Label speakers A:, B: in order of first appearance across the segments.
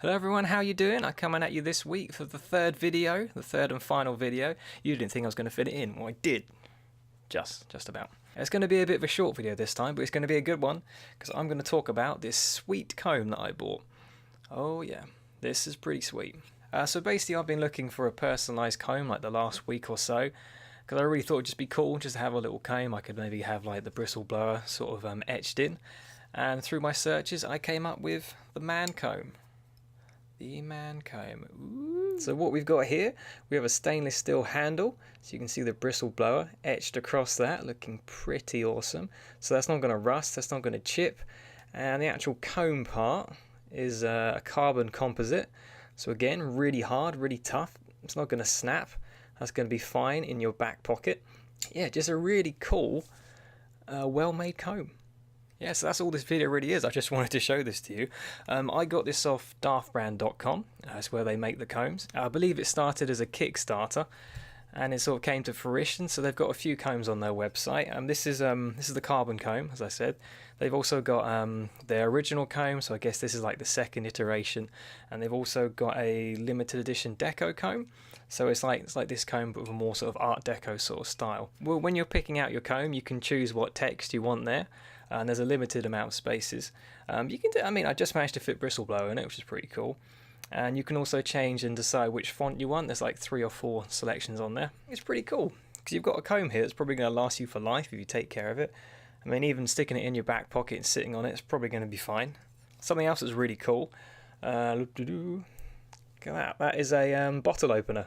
A: Hello everyone, how you doing? I'm coming at you this week for the third video, the third and final video. You didn't think I was going to fit it in. Well, I did. Just about. It's going to be a bit of a short video this time, but it's going to be a good one because I'm going to talk about this sweet comb that I bought. Oh yeah, this is pretty sweet. So basically I've been looking for a personalised comb like the last week or so because I really thought it'd just be cool just to have a little comb. I could maybe have like the bristle blower sort of etched in, and through my searches I came up with the man comb. The man comb. Ooh. So what we've got here, we have a stainless steel handle, so you can see the bristle blower etched across that, looking pretty awesome. So that's not going to rust, that's not going to chip, and the actual comb part is a carbon composite. So again, really hard, really tough. It's not going to snap. That's going to be fine in your back pocket. Yeah, just a really cool, well-made comb. Yeah, so that's all this video really is. I just wanted to show this to you. I got this off daftbrand.com. That's where they make the combs. I believe it started as a Kickstarter, and it sort of came to fruition. So they've got a few combs on their website. This is the carbon comb, as I said. They've also got their original comb. So I guess this is like the second iteration, and they've also got a limited edition deco comb. So it's like this comb, but with a more sort of Art Deco sort of style. Well, when you're picking out your comb, you can choose what text you want there. And there's a limited amount of spaces. You can do, I just managed to fit bristle blower in it, which is pretty cool. And you can also change and decide which font you want. There's like 3 or 4 selections on there. It's pretty cool because you've got a comb here that's probably going to last you for life if you take care of it. Even sticking it in your back pocket and sitting on it is probably going to be fine. Something else that's really cool. Look at that. That is a bottle opener.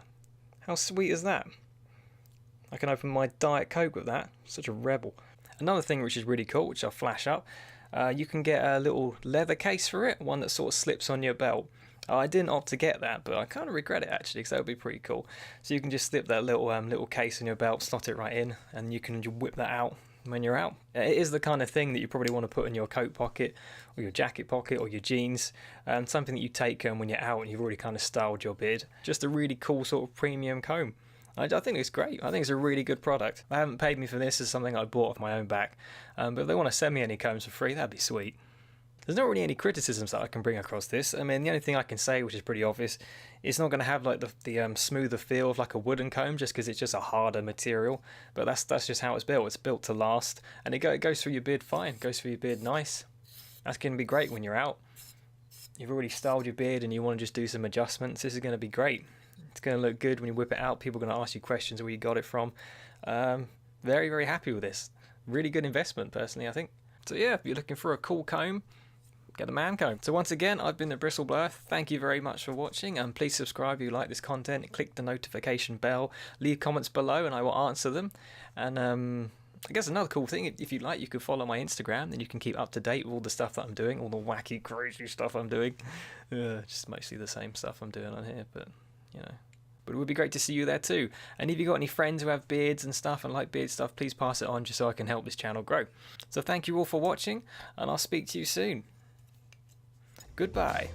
A: How sweet is that? I can open my Diet Coke with that. Such a rebel. Another thing which is really cool, which I'll flash up, you can get a little leather case for it, one that sort of slips on your belt. I didn't opt to get that, but I kind of regret it actually, because that would be pretty cool. So you can just slip that little case in your belt, slot it right in, and you can whip that out when you're out. It is the kind of thing that you probably want to put in your coat pocket, or your jacket pocket, or your jeans, and something that you take when you're out and you've already kind of styled your beard. Just a really cool sort of premium comb. I think it's great. I think it's a really good product. They haven't paid me for this. It's something I bought off my own back. But if they want to send me any combs for free, that'd be sweet. There's not really any criticisms that I can bring across this. The only thing I can say, which is pretty obvious, it's not going to have like the smoother feel of like a wooden comb, just because it's just a harder material. But that's just how it's built. It's built to last, and it goes through your beard fine. It goes through your beard nice. That's going to be great when you're out. You've already styled your beard and you want to just do some adjustments. This is going to be great. It's going to look good when you whip it out. People are going to ask you questions where you got it from. Very, very happy with this. Really good investment, personally, I think. So yeah, if you're looking for a cool comb, get a man comb. So once again, I've been the Bristle Blower. Thank you very much for watching, and please subscribe if you like this content. Click the notification bell. Leave comments below and I will answer them. And I guess another cool thing, if you like, you could follow my Instagram, then you can keep up to date with all the stuff that I'm doing, all the wacky, crazy stuff I'm doing. Just mostly the same stuff I'm doing on here, but you know. But it would be great to see you there too. And if you've got any friends who have beards and stuff and like beard stuff, please pass it on just so I can help this channel grow. So thank you all for watching, and I'll speak to you soon. Goodbye.